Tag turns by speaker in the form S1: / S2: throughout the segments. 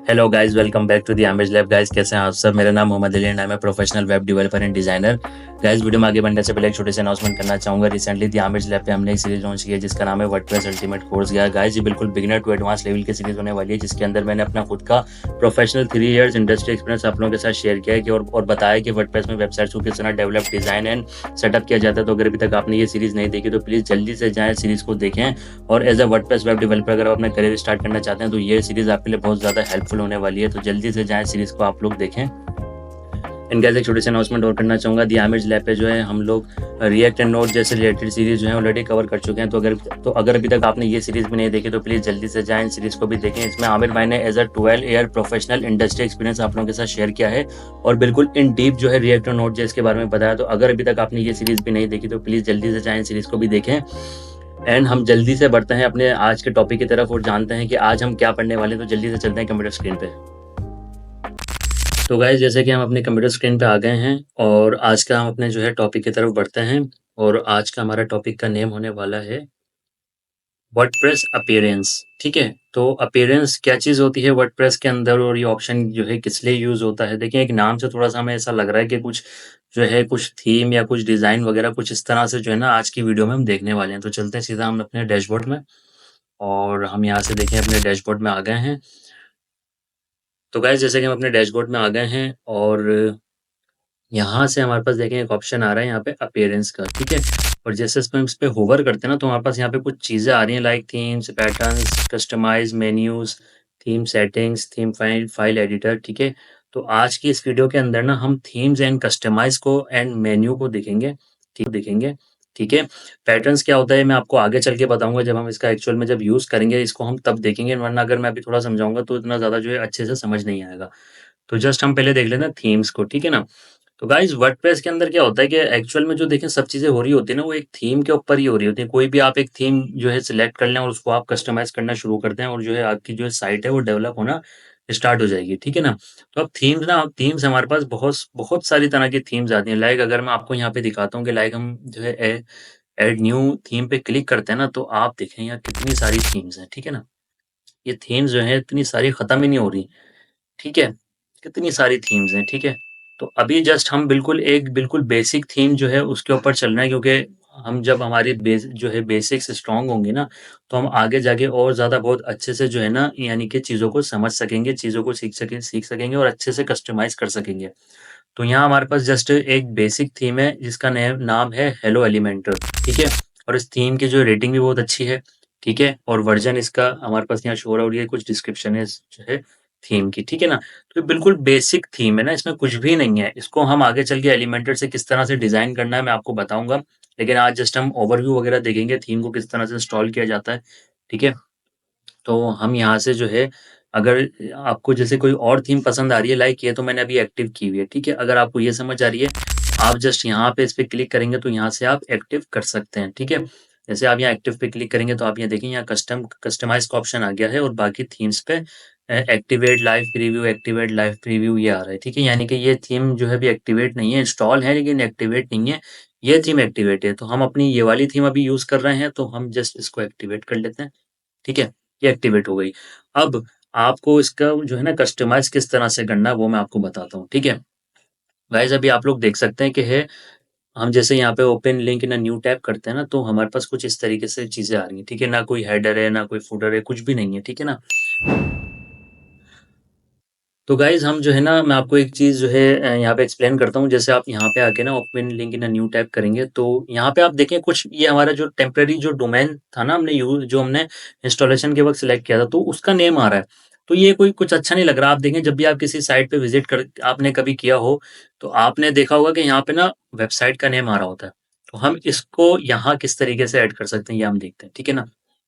S1: Hello guys, welcome back to the Aamir lab. Guys, कैसे हैं आप सब? मेरा नाम Mohammad Ali and I am a professional web developer and designer. Guys, video में आगे बढ़ने से पहले एक छोटे से अनाउंसमेंट करना चाहूंगा। रिसेंटली द आमिर लैब पे हमने एक सीरीज लॉन्च की है जिसका नाम है वर्डप्रेस अल्टीमेट कोर्स। गाइस, ये बिल्कुल बिगिनर टू एडवांस लेवल की सीरीज होने वाली है, जिसके अंदर मैंने अपना खुद का प्रोफेशनल 3 इयर्स इंडस्ट्री एक्सपीरियंस आप लोगों के साथ शेयर किया है कि और बताया कि वर्डप्रेस में वेबसाइट्स को किस तरह डेवलप, डिजाइन एंड सेटअप किया जाता है। तो अगर अभी तक आपने ये सीरीज नहीं देखी तो प्लीज़ जल्दी से जाएँ, सीरीज को देखें। और as a WordPress web developer अगर आप अपना करियर स्टार्ट करना चाहते हैं तो ये सीरीज आपके लिए बहुत ज़्यादा हेल्पफुल होने वाली है। तो जल्दी से जाएँ, सीरीज को आप लोग देखें। एंड गाइस, एक छोटी सी अनाउंसमेंट और करना चाहूँगा। दी आमिर लैब पे जो है हम लोग रिएक्ट एंड नोड जैसे रिलेटेड सीरीज जो है ऑलरेडी कवर कर चुके हैं। तो अगर अभी तक आपने ये सीरीज भी नहीं देखी तो प्लीज़ जल्दी से जाएं, सीरीज को भी देखें। इसमें आमिर भाई ने as a 12 year professional industry experience आप लोगों के साथ शेयर किया है और बिल्कुल इन डीप जो है रिएक्ट एंड नोड जेस के बारे में बताया। तो अगर अभी तक आपने ये सीरीज भी नहीं देखी तो प्लीज़ जल्दी से जाएं, सीरीज को भी देखें। एंड हम जल्दी से बढ़ते हैं अपने आज के टॉपिक की तरफ और जानते हैं कि आज हम क्या पढ़ने वाले हैं। तो जल्दी से चलते हैं कंप्यूटर स्क्रीन पे। तो गाइस, जैसे कि हम अपने कंप्यूटर स्क्रीन पे आ गए हैं और आज का हम अपने जो है टॉपिक की तरफ बढ़ते हैं। और आज का हमारा टॉपिक का नेम होने वाला है वर्डप्रेस अपीयरेंस। ठीक है, तो अपीयरेंस क्या चीज़ होती है वर्डप्रेस के अंदर और ये ऑप्शन जो है किस लिए यूज़ होता है। देखिए, एक नाम से थोड़ा सा हमें ऐसा लग रहा है कि कुछ जो है कुछ थीम या कुछ डिज़ाइन वगैरह कुछ इस तरह से जो है ना आज की वीडियो में हम देखने वाले हैं। तो चलते हैं सीधा हम अपने डैशबोर्ड में और हम यहाँ से देखें अपने डैशबोर्ड में आ गए हैं। तो गाइस, जैसे कि हम अपने डैशबोर्ड में आ गए हैं और यहाँ से हमारे पास देखें एक ऑप्शन आ रहा है यहाँ पे अपीयरेंस का। ठीक है, और जैसे इस पे होवर करते हैं ना तो हमारे पास यहाँ पे कुछ चीज़ें आ रही हैं like themes, patterns, customize menus, theme settings, theme file editor. ठीक है, तो आज की इस वीडियो के अंदर ना हम थीम्स एंड कस्टमाइज को एंड मेन्यू को देखेंगे। ठीक है, पैटर्न्स क्या होता है मैं आपको आगे चल के बताऊंगा, जब हम इसका एक्चुअल में जब यूज़ करेंगे इसको हम तब देखेंगे, वरना अगर मैं अभी थोड़ा समझाऊंगा तो इतना ज़्यादा जो है अच्छे से समझ नहीं आएगा। तो जस्ट हम पहले देख लेते हैं थीम्स को। ठीक है ना, तो गाइस वर्डप्रेस के अंदर क्या होता है कि एक्चुअल में जो देखें सब चीज़ें हो रही होती है ना वो एक थीम के ऊपर ही हो रही होती है। कोई भी आप एक थीम जो है सिलेक्ट कर लें और उसको आप कस्टमाइज़ करना शुरू करते हैं और जो है आपकी जो है साइट है वो डेवलप होना स्टार्ट हो जाएगी। ठीक है ना? तो अब थीम्स हमारे पास बहुत बहुत सारी तरह की थीम्स आती हैं। लाइक अगर मैं आपको यहाँ पे दिखाता हूँ कि लाइक हम जो है ऐड न्यू थीम पे क्लिक करते हैं ना तो आप देखें यहाँ कितनी सारी थीम्स हैं। ठीक है ना? ये थीम्स जो है इतनी सारी खत्म ही नहीं हो रही। ठीक है? कितनी सारी थीम्स हैं। ठीक है? तो अभी जस्ट हम बिल्कुल बेसिक थीम जो है उसके ऊपर चल रहे हैं, क्योंकि हम जब हमारी जो है बेसिक्स स्ट्रॉन्ग होंगी ना तो हम आगे जाके और ज़्यादा बहुत अच्छे से जो है ना यानी कि चीज़ों को समझ सकेंगे, चीज़ों को सीख सकेंगे और अच्छे से कस्टमाइज़ कर सकेंगे। तो यहाँ हमारे पास जस्ट एक बेसिक थीम है जिसका नाम है हेलो एलिमेंटर। ठीक है, और इस थीम की जो रेटिंग भी बहुत अच्छी है। ठीक है, और वर्जन इसका हमारे पास यहाँ शो हो रहा है और ये कुछ डिस्क्रिप्शन है जो है थीम की। ठीक है ना, तो ये बिल्कुल बेसिक थीम है ना, इसमें कुछ भी नहीं है। इसको हम आगे चल के एलिमेंटर से किस तरह से डिजाइन करना है मैं आपको बताऊंगा, लेकिन आज जस्ट हम ओवरव्यू वगैरह देखेंगे थीम को किस तरह से इंस्टॉल किया जाता है। ठीक है, तो हम यहाँ से जो है अगर आपको जैसे कोई और थीम पसंद आ रही है लाइक ये तो मैंने अभी एक्टिव की हुई है। ठीक है, अगर आपको ये समझ आ रही है आप जस्ट यहाँ पे इस पे क्लिक करेंगे तो यहाँ से आप एक्टिव कर सकते हैं। ठीक है, जैसे आप यहाँ एक्टिव पे क्लिक करेंगे तो आप यहाँ देखेंगे यहाँ कस्टमाइज का ऑप्शन आ गया है और बाकी थीम्स पे एक्टिवेट लाइव प्रीव्यू ये आ रहा है। ठीक है, यानी कि ये थीम जो है अभी एक्टिवेट नहीं है, इंस्टॉल है लेकिन एक्टिवेट नहीं है। ये थीम एक्टिवेट है, तो हम अपनी ये वाली थीम अभी यूज कर रहे हैं तो हम जस्ट इसको एक्टिवेट कर लेते हैं। ठीक है, ये एक्टिवेट हो गई। अब आपको इसका जो है ना कस्टमाइज़ किस तरह से करना है वो मैं आपको बताता हूँ। ठीक है? गाइज़, अभी आप लोग देख सकते हैं कि है हम जैसे यहाँ पे open link in a new tab करते हैं ना तो हमारे पास कुछ इस तरीके से चीज़ें आ रही हैं। ठीक है? ना कोई हेडर है, ना कोई फूटर है, कुछ भी नहीं है। ठीक है ना? तो गाइज़ हम जो है ना मैं आपको एक चीज़ जो है यहाँ पे एक्सप्लेन करता हूँ। जैसे आप यहाँ पे आके ना open link in a new tab करेंगे तो यहाँ पे आप देखें कुछ ये हमारा जो टेम्परेरी जो डोमेन था ना जो हमने इंस्टॉलेशन के वक़्त सिलेक्ट किया था तो उसका नेम आ रहा है। तो ये कोई कुछ अच्छा नहीं लग रहा। आप देखें जब भी आप किसी साइट पे विज़िट कर आपने कभी किया हो तो आपने देखा होगा कि यहाँ पे ना वेबसाइट का नेम आ रहा होता है। तो हम इसको यहाँ किस तरीके से ऐड कर सकते हैं ये हम देखते हैं। ठीक है ना?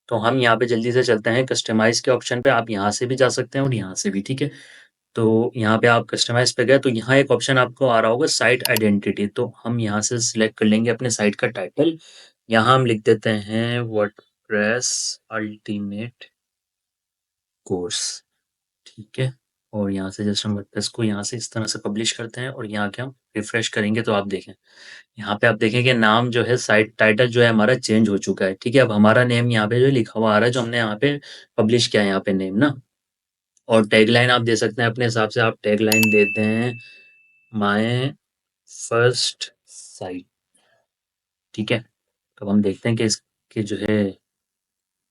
S1: तो हम यहाँ पे जल्दी से चलते हैं कस्टमाइज़ के ऑप्शन पे। आप यहाँ से भी जा सकते हैं और यहाँ से भी। ठीक है? तो यहाँ पे आप कस्टमाइज़ पे गए तो यहाँ एक ऑप्शन आपको आ रहा होगा साइट आइडेंटिटी, तो हम यहाँ से सिलेक्ट कर लेंगे अपने साइट का टाइटल। यहाँ हम लिख देते हैं वर्डप्रेस अल्टीमेट कोर्स। ठीक है, और यहाँ से जस्ट हम वर्डप्रेस को यहाँ से इस तरह से पब्लिश करते हैं और यहाँ के हम रिफ्रेश करेंगे तो आप देखें यहाँ पे आप देखें नाम जो है साइट टाइटल जो है हमारा चेंज हो चुका है। ठीक है, अब हमारा नेम यहाँ पे जो लिखा हुआ आ रहा है जो हमने यहाँ पे पब्लिश किया है यहाँ पे नेम ना। और टैगलाइन आप दे सकते हैं अपने हिसाब से। आप टैगलाइन देते हैं माय फर्स्ट साइट, ठीक है। तो हम देखते हैं कि इसके जो है,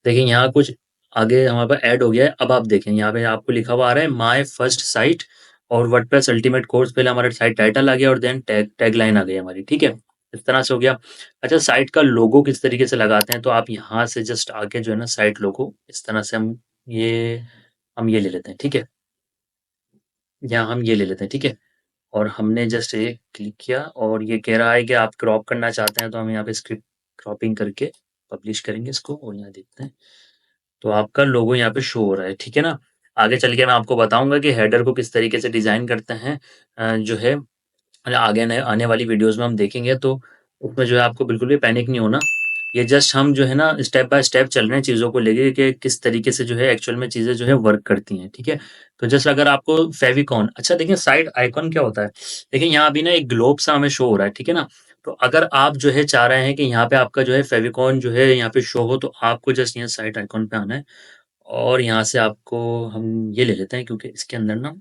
S1: देखिए यहाँ कुछ आगे हमारे पास ऐड हो गया है। अब आप देखें यहाँ पे आपको लिखा हुआ आ रहा है माय फर्स्ट साइट और वर्डप्रेस अल्टीमेट कोर्स। पहले हमारा साइट टाइटल आ गया और देन टैगलाइन आ गई हमारी, ठीक है। इस तरह से हो गया। अच्छा, साइट का लोगो किस तरीके से लगाते हैं, तो आप यहाँ से जस्ट आके जो है ना साइट लोगो इस तरह से ये हम ये ले लेते हैं, ठीक है। यहाँ हम ये ले लेते हैं, ठीक है। और हमने जस्ट ये क्लिक किया और ये कह रहा है कि आप क्रॉप करना चाहते हैं, तो हम यहाँ पे स्क्रिप्ट क्रॉपिंग करके पब्लिश करेंगे इसको और यहाँ देखते हैं। तो आपका लोगो यहाँ पे शो हो रहा है, ठीक है ना। आगे चल के मैं आपको बताऊंगा कि हेडर को किस तरीके से डिजाइन करते हैं। जो है आगे आने वाली वीडियोस में हम देखेंगे, तो उसमें जो है आपको बिल्कुल भी पैनिक नहीं होना। ये जस्ट हम जो है ना स्टेप बाय स्टेप चल रहे हैं चीज़ों को लेके कि किस तरीके से जो है एक्चुअल में चीज़ें जो है वर्क करती हैं, ठीक है। तो जस्ट अगर आपको फेविकॉन, अच्छा देखिए साइड आइकॉन क्या होता है। देखिए यहाँ अभी ना एक ग्लोब सा हमें शो हो रहा है, ठीक है ना। तो अगर आप जो है चाह रहे हैं कि यहाँ पे आपका जो है फेविकॉन जो है यहाँ पे शो हो, तो आपको जस्ट यहाँ साइड आइकॉन पे आना है और यहाँ से आपको हम ये ले लेते हैं, क्योंकि इसके अंदर ना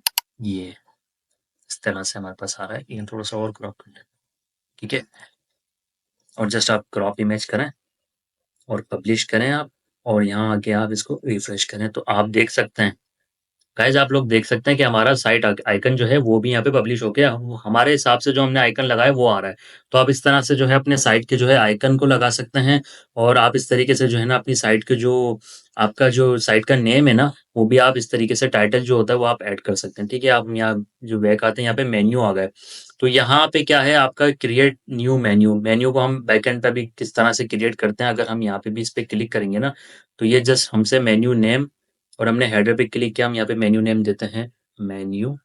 S1: ये इस तरह से हमारे पास आ रहा है। ये थोड़ा सा और क्रॉप कर लें, ठीक है। और जस्ट आप क्रॉप इमेज करें और पब्लिश करें आप, और यहाँ आके आप इसको रिफ्रेश करें, तो आप देख सकते हैं गाइस, आप लोग देख सकते हैं कि हमारा साइट आइकन जो है वो भी यहाँ पे पब्लिश हो गया। हमारे हिसाब से जो हमने आइकन लगाया वो आ रहा है। तो आप इस तरह से जो है अपने साइट के जो है आइकन को लगा सकते हैं और आप इस तरीके से जो है ना अपनी साइट के जो आपका जो साइट का नेम है ना, वो भी आप इस तरीके से टाइटल जो होता है वो आप ऐड कर सकते हैं, ठीक है। आप यहाँ जो बैक आते हैं, यहाँ पे मेन्यू आ गए। तो यहाँ पे क्या है आपका क्रिएट न्यू मेन्यू। मेन्यू को हम बैकएंड पे भी किस तरह से क्रिएट करते हैं, अगर हम यहाँ पे भी इस पे क्लिक करेंगे ना, तो ये जस्ट हमसे मेन्यू नेम, और हमने हेडर पे क्लिक किया, हम यहाँ पे मेन्यू नेम देते हैं मेन्यू,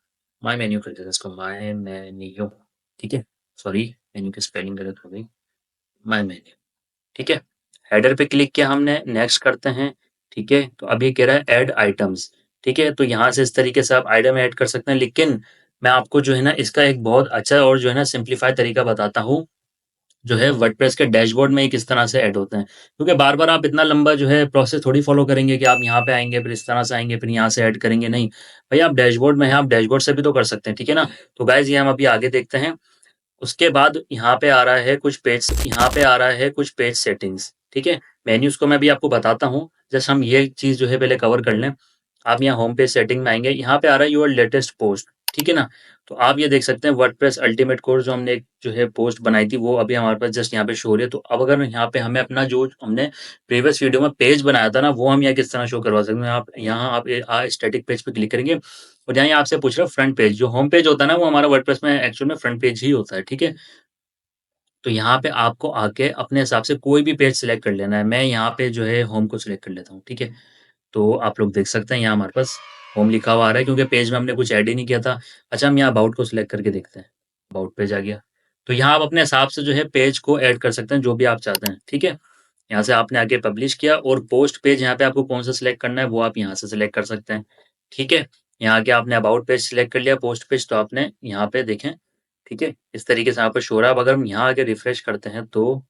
S1: माय मेन्यू कर देते हैं इसको, माय मेन्यू, ठीक है। सॉरी, मेन्यू की स्पेलिंग गलत हो गई, माय मेन्यू, ठीक है। हेडर पे क्लिक किया हमने, नेक्स्ट करते हैं, ठीक है। तो अब ये कह रहा है ऐड आइटम्स, ठीक है। तो यहाँ से इस तरीके से आप आइटम ऐड कर सकते हैं, लेकिन मैं आपको जो है ना इसका एक बहुत अच्छा और जो है ना सिंप्लीफाइड तरीका बताता हूँ, जो है वर्डप्रेस के डैशबोर्ड में ही किस तरह से ऐड होते हैं। क्योंकि बार-बार आप इतना लंबा जो है प्रोसेस थोड़ी फ़ॉलो करेंगे कि आप यहाँ पे आएँगे, फिर इस तरह से आएँगे, फिर यहाँ से ऐड करेंगे, नहीं। भई आप डैशबोर्ड में हैं, आप डैशबोर्ड से भी तो कर सकते हैं, ठीक है ना? तो गाइज़ ये हम अभी आगे देखते हैं। उसके बाद यहाँ पे आ रहा है कुछ पेज, यहाँ पे आ रहा है कुछ पेज सेटिंग्स, ठीक है। मेन्यूज़ को मैं अभी आपको बताता हूँ, जस्ट हम ये चीज़ जो है पहले कवर कर लें। आप यहाँ होम पेज सेटिंग में आएँगे, यहाँ पे आ रहा है योर लेटेस्ट पोस्ट, ठीक है ना। तो आप ये देख सकते हैं वर्डप्रेस अल्टीमेट कोर्स जो हमने एक जो है पोस्ट बनाई थी, वो अभी हमारे पास जस्ट यहाँ पे शो हो रही है। तो अब अगर यहाँ पे हमें अपना जो हमने प्रीवियस वीडियो में पेज बनाया था ना, वो हम यहाँ किस तरह शो करवा सकते हैं। आप यहाँ आप स्टैटिक पेज पे क्लिक करेंगे और यहाँ ये आपसे पूछ रहा है फ्रंट पेज। जो होम पेज होता है ना, वो हमारा वर्डप्रेस में एक्चुअल में फ्रंट पेज ही होता है, ठीक है। तो यहाँ पे आपको आके अपने हिसाब से कोई भी पेज सिलेक्ट कर लेना है। मैं यहाँ पे जो है होम को सिलेक्ट कर लेता हूँ, ठीक है। तो आप लोग देख सकते हैं यहाँ हमारे पास होम लिखा हुआ आ रहा है, क्योंकि पेज में हमने कुछ ऐड ही नहीं किया था। अच्छा, हम यहाँ अबाउट को सिलेक्ट करके देखते हैं। अबाउट पेज आ गया। तो यहाँ आप अपने हिसाब से जो है पेज को ऐड कर सकते हैं, जो भी आप चाहते हैं, ठीक है। यहाँ से आपने आके पब्लिश किया और पोस्ट पेज यहाँ पे आपको कौन सा सिलेक्ट करना है, वो आप यहाँ से सिलेक्ट कर सकते हैं, ठीक है। यहाँ आके आपने अबाउट पेज सिलेक्ट कर लिया, पोस्ट पेज तो आपने यहाँ पे देखें, ठीक है। इस तरीके से यहाँ पे शो हो रहा है। अब अगर हम यहाँ आके रिफ्रेश करते हैं, तो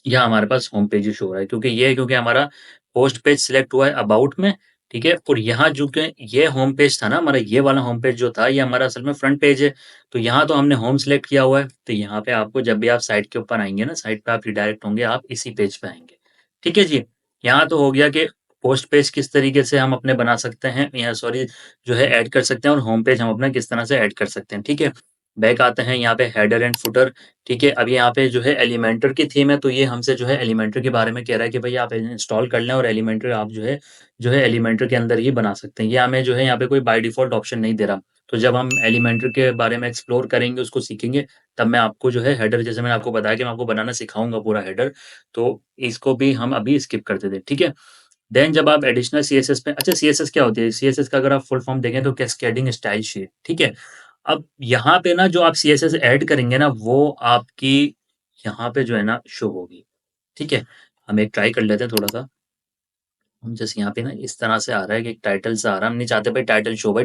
S1: यहाँ हमारे पास होम पेज ही शो हो रहा है, क्योंकि हमारा पोस्ट पेज सिलेक्ट हुआ है अबाउट में, ठीक है। और यहाँ जो कि ये होम पेज था ना हमारा, ये वाला होम पेज जो था, ये हमारा असल में फ्रंट पेज है। तो यहाँ तो हमने होम सिलेक्ट किया हुआ है, तो यहाँ पे आपको जब भी आप साइट के ऊपर आएँगे ना, साइट पे आप रिडायरेक्ट होंगे, आप इसी पेज पे आएँगे, ठीक है जी। यहाँ तो हो गया कि पोस्ट पेज किस तरीके से हम अपने बना सकते हैं, या सॉरी जो है ऐड कर सकते हैं, और होम पेज हम अपना किस तरह से ऐड कर सकते हैं, ठीक है। बैक आते हैं यहाँ पे हेडर एंड फुटर, ठीक है। अब यहाँ पे जो है एलिमेंटर की थीम है, तो ये हमसे जो है एलिमेंटर के बारे में कह रहा है कि भई आप इंस्टॉल कर लें और एलिमेंटर आप जो है एलिमेंटर के अंदर ही बना सकते हैं। ये हमें जो है यहाँ पे कोई बाय डिफ़ॉल्ट ऑप्शन नहीं दे रहा। तो जब हम एलिमेंटर के बारे में एक्सप्लोर करेंगे, उसको सीखेंगे, तब मैं आपको जो है हेडर, जैसे मैंने आपको बताया कि मैं आपको बनाना सिखाऊँगा पूरा हेडर, तो इसको भी हम अभी स्किप करते थे, ठीक है। देन जब आप एडिशनल सीएसएस पे, अच्छा सीएसएस क्या होती है? सीएसएस का अगर आप फुल फॉर्म देखें तो कैस्केडिंग स्टाइल शीट, ठीक है। अब यहाँ पे ना जो आप सीएसएस ऐड करेंगे ना, वो आपकी यहाँ पे जो है ना शो होगी, ठीक है। हम एक ट्राई कर लेते हैं थोड़ा-सा। हम जैसे यहाँ पे ना इस तरह से आ रहा है कि एक टाइटल सा आ रहा है। हम नहीं चाहते भाई टाइटल शो, भाई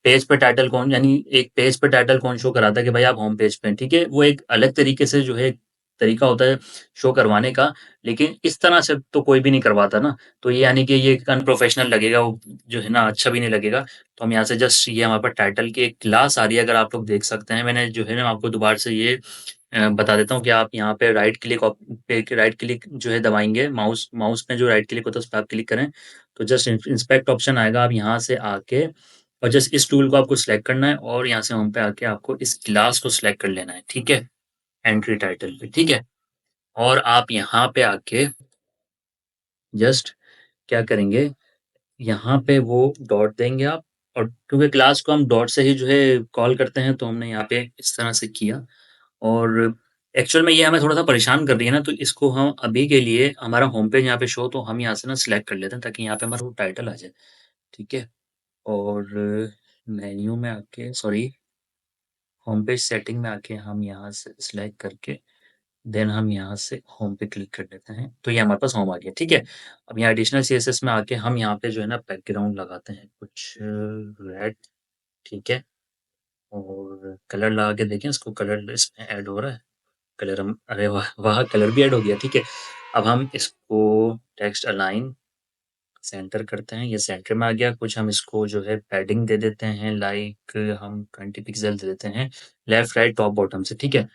S1: पेज पे टाइटल कौन, यानी एक पेज पे टाइटल कौन शो कराता है कि भाई आप होम पेज पे हैं, ठीक है। वो एक अलग तरीके से जो है तरीका होता है शो करवाने का, लेकिन इस तरह से तो कोई भी नहीं करवाता ना, तो ये यानी कि ये अनप्रोफेशनल लगेगा, वो जो है ना अच्छा भी नहीं लगेगा। तो हम यहाँ से जस्ट ये हमारे पास टाइटल की एक क्लास आ रही है, अगर आप लोग देख सकते हैं। मैंने जो है ना आपको दोबारा से ये बता देता हूँ कि आप यहाँ पे राइट क्लिक जो है दबाएँगे, माउस माउस में जो राइट क्लिक होता है उस पे आप क्लिक करें, तो जस्ट इंस्पेक्ट ऑप्शन आएगा। आप यहाँ से आके और जस्ट इस टूल को आपको सिलेक्ट करना है और यहाँ से होम पे आके आपको इस क्लास को सिलेक्ट कर लेना है, ठीक है? एंट्री टाइटल पे, ठीक है? और आप यहाँ पे आके जस्ट क्या करेंगे, यहाँ पे वो डॉट देंगे आप, और क्योंकि क्लास को हम डॉट से ही जो है कॉल करते हैं, तो हमने यहाँ पे इस तरह से किया। और एक्चुअल में ये हमें थोड़ा-सा परेशान कर रही है ना, तो इसको हम अभी के लिए हमारा होम पेज यहाँ पे शो, तो हम यहाँ से ना सिलेक्ट कर लेते हैं ताकि यहाँ पे हमारा वो टाइटल आ जाए, ठीक है? और मेन्यू में आके सॉरी होम पेज सेटिंग में आके हम यहाँ से सिलेक्ट करके देन हम यहाँ से होम पे क्लिक कर देते हैं, तो ये हमारे पास होम आ गया, ठीक है? अब यहाँ एडिशनल सीएसएस में आके हम यहाँ पे जो है ना बैकग्राउंड लगाते हैं कुछ रेड, ठीक है? और कलर लगा के देखें इसको, कलर इसमें ऐड हो रहा है? कलर हम अरे वाह! वाह! कलर भी ऐड हो गया, ठीक है। अब हम इसको टेक्स्ट अलाइन सेंटर करते हैं, ये सेंटर में आ गया। कुछ हम इसको जो है पैडिंग दे देते हैं, लाइक हम 20 पिक्सेल दे देते हैं, लेफ्ट, राइट, टॉप, बॉटम से, ठीक है।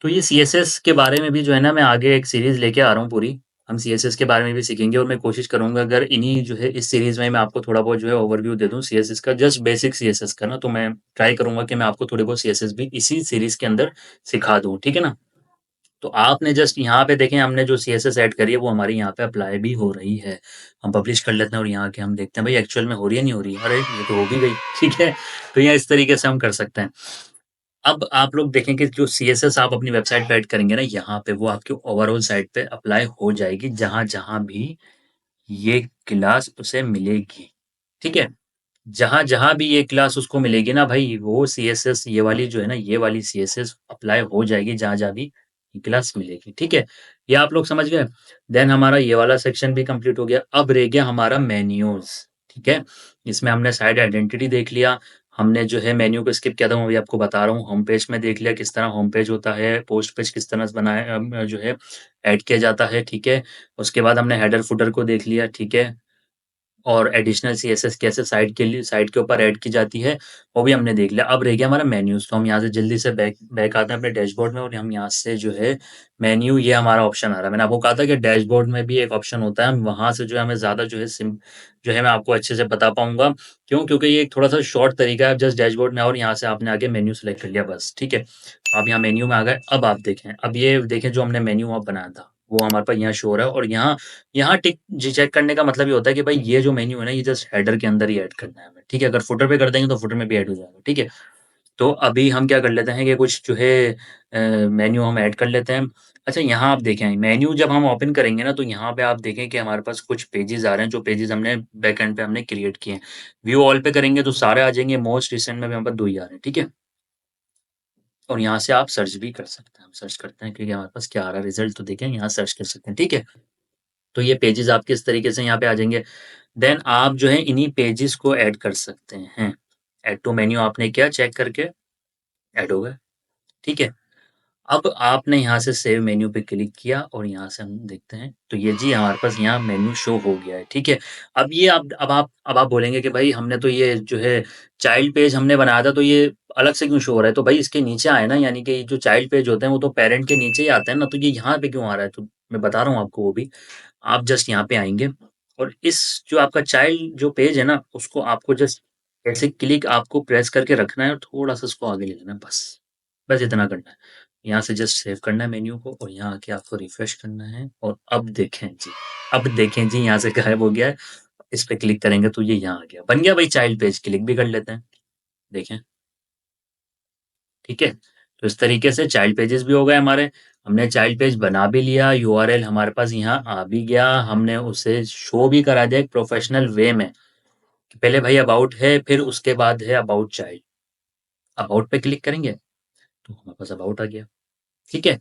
S1: तो ये सीएसएस के बारे में भी जो है ना मैं आगे एक सीरीज़ लेके आ रहा हूँ पूरी। हम सीएसएस के बारे में भी सीखेंगे और मैं कोशिश करूँगा अगर इन्हीं जो है इस सीरीज़ में मैं आपको थोड़ा बहुत जो है ओवरव्यू दे दूँ सीएसएस का, जस्ट बेसिक सीएसएस का ना, तो मैं ट्राई करूँगा कि मैं आपको थोड़े बहुत सीएसएस भी इसी सीरीज़ के अंदर सिखा दूँ, ठीक है ना? तो आपने जस्ट यहाँ पे देखें हमने जो सीएसएस ऐड करी है वो हमारी यहाँ पे अप्लाई भी हो रही है। हम पब्लिश कर लेते हैं और यहाँ आके हम देखते हैं भाई एक्चुअल में हो रही है, नहीं हो रही है? अरे! ये तो हो भी गई, ठीक है? तो यहाँ इस तरीके से हम कर सकते हैं। अब आप लोग देखें कि जो सीएसएस आप अपनी वेबसाइट पे ऐड करेंगे ना, यहाँ पे वो आपके ओवरऑल साइट पे अप्लाई हो जाएगी, जहाँ-जहाँ भी ये क्लास उसे मिलेगी, ठीक है? जहाँ-जहाँ भी ये क्लास उसको मिलेगी ना भाई, वो सीएसएस ये वाली जो है ना, ये वाली सीएसएस अप्लाई हो जाएगी जहाँ-जहाँ भी ये क्लास मिलेगी, ठीक है? ये आप लोग समझ गए? देन हमारा ये वाला सेक्शन भी कंप्लीट हो गया। अब रह गया हमारा मेन्यूज़, ठीक है? इसमें हमने साइट आइडेंटिटी देख लिया, हमने जो है मेन्यू को स्किप किया था, वो भी आपको बता रहा हूँ। होम पेज में देख लिया किस तरह होम पेज होता है, पोस्ट पेज किस तरह से जो है ऐड किया जाता है, ठीक है? उसके बाद हमने हेडर फुटर को देख लिया, ठीक है? और एडिशनल सीएसएस कैसे साइट के ऊपर ऐड की जाती है, वो भी हमने देख लिया। अब रह गया हमारा मेन्यूज़, तो हम यहाँ से जल्दी से बैक बैक आते हैं अपने डैशबोर्ड में और हम यहाँ से जो है मेन्यू ये हमारा ऑप्शन आ रहा है। मैंने आपको कहा था कि डैशबोर्ड में भी एक ऑप्शन होता है, हम वहाँ से जो है हमें ज़्यादा जो है मैं आपको अच्छे से बता पाऊँगा। क्यों? क्योंकि ये एक थोड़ा-सा शॉर्ट तरीका है, आप जस्ट डैशबोर्ड में आओ और यहाँ से आपने आके मेन्यू सेलेक्ट कर लिया बस, ठीक है? आप यहाँ मेन्यू में आ गए, अब आप देखें, अब ये देखें जो हमने मेन्यू वहाँ बनाया था, वो हमारे पास यहाँ शो हो रहा है और यहाँ यहाँ टिक जी चेक करने का मतलब ये होता है कि भाई ये जो मेन्यू है ना, ये जस्ट हेडर के अंदर ही ऐड करना है हमें, ठीक है? अगर फुटर पे कर देंगे तो फुटर में भी ऐड हो जाएगा, ठीक है? तो अभी हम क्या कर लेते हैं कि कुछ जो है मेन्यू हम ऐड कर लेते हैं। अच्छा यहाँ आप देखें, मेन्यू जब हम ओपन करेंगे ना, तो यहाँ पे आप देखें कि हमारे पास कुछ पेजेज़ आ रहे हैं, जो पेजेज़ हमने बैकएंड पे हमने क्रिएट किए हैं। व्यू ऑल पे करेंगे तो सारे आ जाएँगे, मोस्ट रिसेंट में भी हमारे पास 2 ही आ रहे हैं, ठीक है? और यहाँ से आप सर्च भी कर सकते हैं। हम सर्च करते हैं क्योंकि हमारे पास क्या आ रहा है रिज़ल्ट तो देखें, यहाँ सर्च कर सकते हैं, ठीक है? तो ये पेजेज़ आपके इस तरीके से यहाँ पे आ जाएँगे। देन आप जो है इन्हीं पेजेस को ऐड कर सकते हैं। ऐड टू मेन्यू आपने किया चेक करके, ऐड हो गए, ठीक है? अब आपने यहाँ से सेव मेन्यू पे क्लिक किया और यहाँ से हम देखते हैं, तो ये जी हमारे पास यहाँ मेन्यू शो हो गया है, ठीक है? अब आप बोलेंगे कि भाई हमने तो ये जो है चाइल्ड पेज हमने बनाया था, तो ये अलग से क्यों शो हो रहा है? तो भाई इसके नीचे आए ना, यानी कि जो चाइल्ड पेज होते हैं वो तो पैरेंट के नीचे ही आते हैं ना, तो ये यहाँ पे क्यों आ रहा है? तो मैं बता रहा हूँ आपको वो भी। आप जस्ट यहाँ पे आएँगे और इस जो आपका चाइल्ड जो पेज है ना, उसको आपको जस्ट ऐसे क्लिक आपको प्रेस करके रखना है और थोड़ा-सा इसको आगे ले जाना है बस। बस इतना करना है। यहाँ से जस्ट सेव करना है मेन्यू को और यहाँ आके आपको रिफ्रेश करना है और अब देखें जी यहाँ से गायब हो गया है। इस पे क्लिक करेंगे तो ये यहाँ आ गया। बन गया भाई चाइल्ड पेज, क्लिक भी कर लेते हैं। देखें, ठीक है? तो इस तरीके से चाइल्ड पेजेस भी हो गए हमारे। हमने चाइल्ड पेज बना भी लिया, यूआरएल हमारे पास यहाँ आ भी गया, हमने उसे शो भी करा दिया एक प्रोफेशनल वे में। कि पहले भाई अबाउट है, फिर उसके बाद है अबाउट चाइल्ड। अबाउट पे क्लिक करेंगे, तो हमारे पास अबाउट आ गया, ठीक है?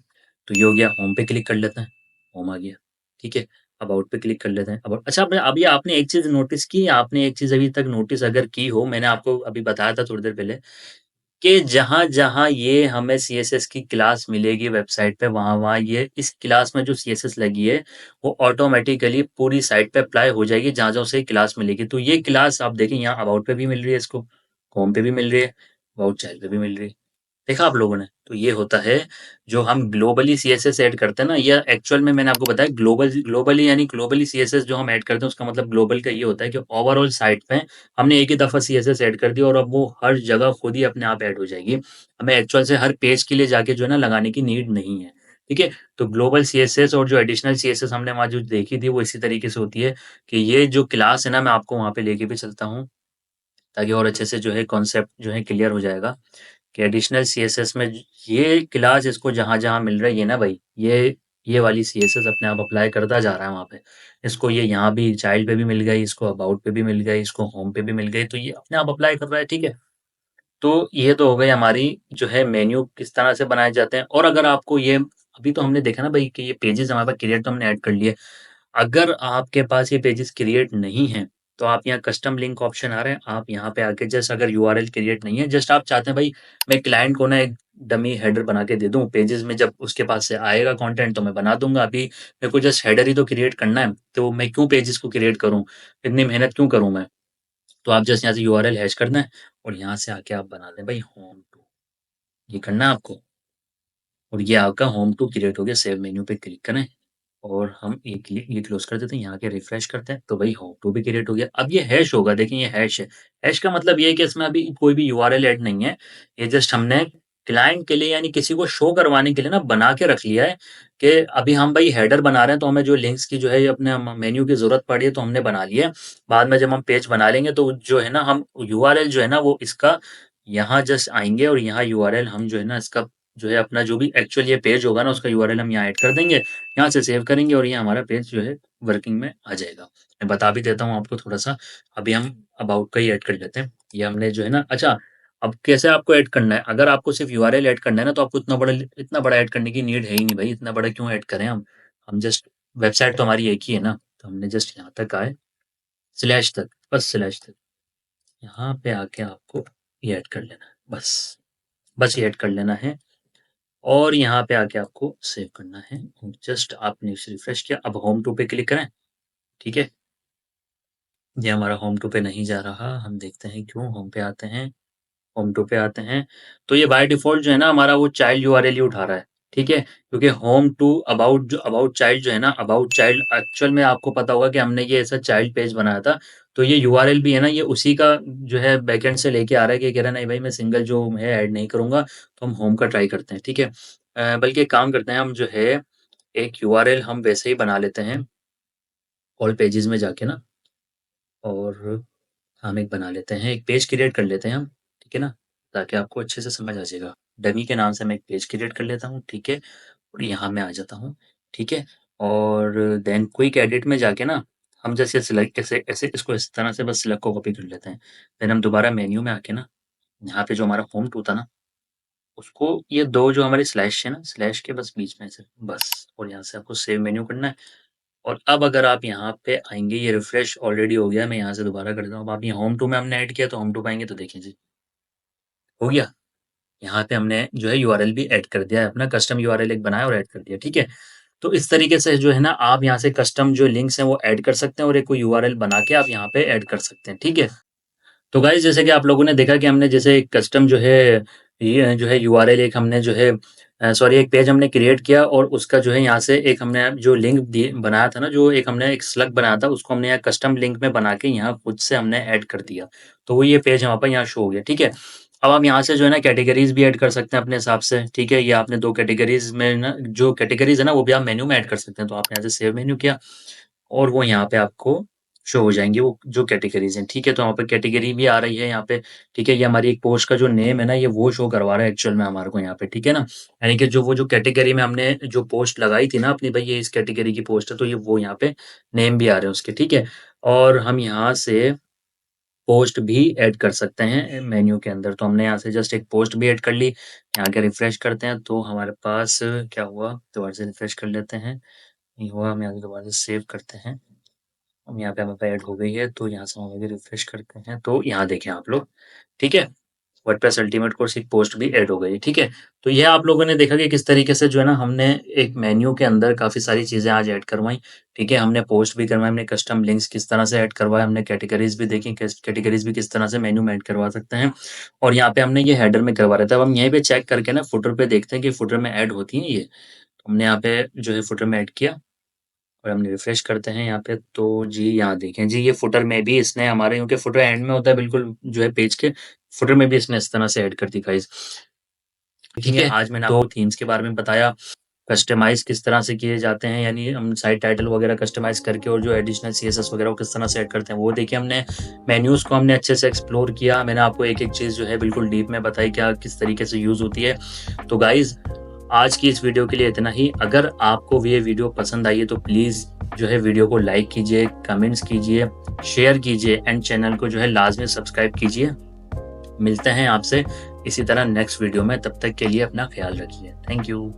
S1: तो ये हो गया, होम पे क्लिक कर लेते हैं, होम आ गया, ठीक है? अबाउट पे क्लिक कर लेते हैं, अबाउट अच्छा आपने अभी आपने एक चीज़ नोटिस की, आपने एक चीज़ अभी तक नोटिस अगर की हो, मैंने आपको अभी बताया था थोड़ी देर पहले कि जहाँ-जहाँ ये हमें सीएसएस की क्लास मिलेगी वेबसाइट पे, वहाँ-वहाँ ये इस क्लास में जो सीएसएस लगी है, वो ऑटोमैटिकली पूरी साइट पे अप्लाई हो जाएगी जहाँ-जहाँ उसे क्लास मिलेगी। तो ये क्लास आप देखें यहाँ अबाउट पे भी मिल रही है इसको, होम पे भी मिल रही है, अबाउट चाइल्ड पे भी मिल रही है। देखा आप लोगों ने? तो ये होता है जो हम ग्लोबली सीएसएस ऐड करते हैं ना, या एक्चुअल में मैंने आपको बताया ग्लोबली यानी ग्लोबली सीएसएस जो हम ऐड करते हैं उसका मतलब ग्लोबल का ये होता है कि ओवरऑल साइट पे हमने एक ही दफ़ा सीएसएस ऐड कर दिया और अब वो हर जगह खुद ही अपने आप ऐड हो जाएगी। हमें एक्चुअल से हर पेज के लिए जाके जो है ना लगाने की नीड नहीं है। ठीक है? तो ग्लोबल सीएसएस और जो एडिशनल सीएसएस हमने वहाँ जो देखी थी वो इसी तरीके से होती है कि ये जो क्लास है ना मैं आपको वहाँ पे लेके भी चलता हूँ, ताकि और अच्छे से जो है कॉन्सेप्ट जो है क्लियर हो जाएगा। कि एडिशनल सीएसएस में ये क्लास इसको जहाँ-जहाँ मिल रही है ना भाई, ये वाली सीएसएस अपने आप अप्लाई करता जा रहा है वहाँ पे। इसको ये यहाँ भी चाइल्ड पे भी मिल गई, इसको अबाउट पे भी मिल गई, इसको होम पे भी मिल गई, तो ये अपने आप अप्लाई कर रहा है, ठीक है? तो ये तो हो गई हमारी जो है मेन्यू किस तरह से बनाए जाते हैं। और अगर आपको ये अभी तो हमने देखा ना भाई कि ये पेजेज़ हमारे पास क्रिएट तो हमने ऐड कर लिए। अगर आपके पास ये पेजेस क्रिएट नहीं हैं, तो आप यहाँ कस्टम लिंक ऑप्शन आ रहे हैं, आप यहाँ पे आके जस्ट अगर यूआरएल क्रिएट नहीं है, जस्ट आप चाहते हैं भाई मैं क्लाइंट को ना एक डमी हेडर बना के दे दूँ, पेजेस में जब उसके पास से आएगा कंटेंट तो मैं बना दूँगा, अभी मेरे को जस्ट हेडर ही तो क्रिएट करना है, तो मैं क्यों पेजेस को क्रिएट करूँ? इतनी मेहनत क्यों करूँ मैं? तो आप जस्ट यहाँ से यूआरएल हैश करना है और यहाँ से आके आप बना दें भाई होम टू, ये करना है आपको और ये आपका होम टू क्रिएट हो गया, सेव मेन्यू पे क्लिक करें और हम ये क्लोज़ कर देते हैं, यहाँ आके रिफ्रेश करते हैं, तो वही होम टू भी क्रिएट हो गया। अब ये हैश होगा, देखिए ये हैश है। हैश का मतलब ये है कि इसमें अभी कोई भी यूआरएल ऐड नहीं है। ये जस्ट हमने क्लाइंट के लिए यानी किसी को शो करवाने के लिए ना बना के रख लिया है कि अभी हम भाई हेडर बना रहे हैं, तो हमें जो लिंक्स की जो है अपने म मेन्यू की ज़रूरत पड़ी है, तो हमने बना लिया है। बाद में जब हम पेज बना लेंगे, तो जो है ना हम यूआरएल जो है ना वो इसका यहाँ जस्ट आएँगे और यहाँ यूआरएल हम जो है ना इसका जो है अपना जो भी एक्चुअल ये पेज होगा ना उसका यूआरएल हम यहाँ ऐड कर देंगे। यहाँ से सेव करेंगे और ये हमारा पेज जो है वर्किंग में आ जाएगा। मैं बता भी देता हूँ आपको थोड़ा-सा, अभी हम अबाउट का ही ऐड कर लेते हैं। ये हमने जो है ना अच्छा, अब कैसे आपको ऐड करना है? अगर आपको सिर्फ़ यूआरएल ऐड करना है ना, तो आपको इतना बड़ा ऐड करने की नीड है ही नहीं भाई, इतना बड़ा क्यों ऐड करें हम? हम जस्ट वेबसाइट तो हमारी एक ही है ना, तो हमने जस्ट यहाँ तक आए, स्लैश तक, बस स्लैश तक। यहाँ पे आके आपको ये ऐड कर लेना है, बस। बस ये ऐड कर लेना है और यहाँ पे आके आपको सेव करना है। जस्ट आपने इसे रिफ्रेश किया, अब होम टू पे क्लिक करें, ठीक है? ये हमारा होम टू पे नहीं जा रहा, हम देखते हैं क्यों? होम पे आते हैं, होम टू पे आते हैं, तो ये बाय डिफ़ॉल्ट जो है ना हमारा वो चाइल्ड यूआरएल ही उठा रहा है, ठीक है? क्योंकि होम टू अबाउट चाइल्ड जो है ना, अबाउट चाइल्ड एक्चुअल में आपको पता होगा कि हमने ये ऐसा चाइल्ड पेज बनाया था, तो ये यूआरएल भी है ना, ये उसी का जो है बैकएंड से लेके आ रहा है कि कह रहा है नहीं भाई मैं सिंगल जो है ऐड नहीं करूँगा, तो हम होम का ट्राई करते हैं, ठीक है? बल्कि एक काम करते हैं हम जो है, एक यूआरएल हम वैसे ही बना लेते हैं, ऑल पेजेज़ में जाके ना और हम एक बना लेते हैं, एक पेज क्रिएट कर लेते हैं हम, ठीक है ना? ताकि आपको अच्छे से समझ आ जाएगा। डमी के नाम से मैं एक पेज क्रिएट कर लेता हूँ, ठीक है? और यहाँ मैं आ जाता हूँ, ठीक है? और देन क्विक एडिट में जाके ना, हम जैसे सिलेक्ट ऐसे ऐसे इसको इस तरह से बस सिलेक्ट को कॉपी कर लेते हैं। देन हम दोबारा मेन्यू में आके ना, यहाँ पे जो हमारा होम टू था ना, उसको ये 2 जो हमारे स्लैश है ना, स्लैश के बस बीच में से बस और यहाँ से आपको सेव मेन्यू करना है। और अब अगर आप यहाँ पे आएँगे, ये रिफ्रेश ऑलरेडी हो गया, मैं यहाँ से दोबारा कर देता हूँ। अब आप ये होम टू में हमने ऐड किया, तो होम टू पे आएँगे तो देखिए जी, हो गया। यहाँ पे हमने जो है यूआरएल भी ऐड कर दिया है, अपना कस्टम यूआरएल एक बनाया और ऐड कर दिया, ठीक है? तो इस तरीके से जो है ना आप यहाँ से कस्टम जो लिंक्स हैं वो ऐड कर सकते हैं और एक कोई यूआरएल बना के आप यहाँ पे ऐड कर सकते हैं, ठीक है? तो गाइस जैसे कि आप लोगों ने देखा कि हमने जैसे एक कस्टम जो है ये जो है यूआरएल एक हमने जो है सॉरी एक पेज हमने क्रिएट किया और उसका जो है यहाँ से एक हमने जो लिंक दिए बनाया था ना, जो एक हमने एक स्लग बनाया था उसको हमने यहाँ कस्टम लिंक में बना के यहाँ खुद से हमने ऐड कर दिया। तो वो ये पेज हमारे पास यहाँ शो हो गया, ठीक है? अब हम यहाँ से जो है ना कैटेगरीज़ भी ऐड कर सकते हैं अपने हिसाब से, ठीक है? ये आपने 2 कैटेगरीज़ में ना जो कैटेगरीज़ है ना वो भी आप मेन्यू में ऐड कर सकते हैं। तो आप यहाँ से सेव मेन्यू किया और वो यहाँ पे आपको शो हो जाएँगी वो जो कैटेगरीज़ हैं, ठीक है? तो वहाँ पे कैटेगरी भी आ रही है यहाँ पे, ठीक है? ये हमारी एक पोस्ट का जो नेम है ना, ये वो शो करवा रहा है एक्चुअल में हमारे को यहाँ पे, ठीक है ना? यानी कि जो वो जो कैटेगरी में हमने जो पोस्ट लगाई थी ना अपनी भई ये इस कैटेगरी की पोस्ट है, तो ये वो यहाँ पे नेम भी आ रहे हैं उसके, ठीक है? और हम यहाँ से पोस्ट भी ऐड कर सकते हैं मेन्यू के अंदर, तो हमने यहाँ से जस्ट एक पोस्ट भी ऐड कर ली। यहाँ आके रिफ्रेश करते हैं, तो हमारे पास क्या हुआ? दोबारा से रिफ्रेश कर लेते हैं, नहीं हुआ, हम यहाँ से दोबारा से सेव करते हैं। अब यहाँ पे हमारे पे ऐड हो गई है, तो यहाँ से हम आगे रिफ्रेश करते हैं, तो यहाँ देखें आप लोग, ठीक है? वर्डप्रेस अल्टीमेट कोर्स की पोस्ट भी ऐड हो गई, ठीक है। तो यह आप लोगों ने देखा कि किस तरीके से जो है ना हमने एक मेन्यू के अंदर काफ़ी सारी चीज़ें आज ऐड करवाई, ठीक है। हमने पोस्ट भी करवाए, हमने कस्टम लिंक्स किस तरह से ऐड करवाए, हमने कैटेगरीज़ भी देखी, कैटेगरीज़ भी किस तरह से मेन्यू में ऐड करवा सकते हैं, और यहाँ पे हमने ये हेडर में करवा रहे थे। अब हम यहीं पे चेक करके ना फुटर पे देखते हैं कि फुटर में ऐड होती हैं ये। तो हमने यहाँ पे जो है फुटर में ऐड किया और हमने रिफ्रेश करते हैं यहाँ पे, तो जी यहाँ देखें जी, ये फुटर में भी इसने हमारे, क्योंकि फुटर एंड में होता है बिल्कुल जो है पेज के, फुटर में भी इसने इस तरह से ऐड कर दी गाइस, ठीक है। आज मैंने आपको थीम्स के बारे में बताया, कस्टमाइज़ किस तरह से किए जाते हैं, यानी हम साइट टाइटल वगैरह कस्टमाइज़ करके और जो एडिशनल सीएसएस वगैरह वो किस तरह से ऐड करते हैं वो देखिए हमने। मेन्यूज़ को हमने अच्छे से एक्सप्लोर किया, मैंने आपको एक-एक चीज़ जो है बिल्कुल डीप में बताई क्या किस तरीके से यूज़ होती है। तो गाइज़ आज की इस वीडियो के लिए इतना ही। अगर आपको ये वीडियो पसंद आई है तो प्लीज़ जो है वीडियो को लाइक कीजिए, कमेंट्स कीजिए, शेयर कीजिए एंड चैनल को जो है लाज़मी सब्सक्राइब कीजिए। मिलते हैं आपसे इसी तरह नेक्स्ट वीडियो में, तब तक के लिए अपना ख्याल रखिए। Thank you.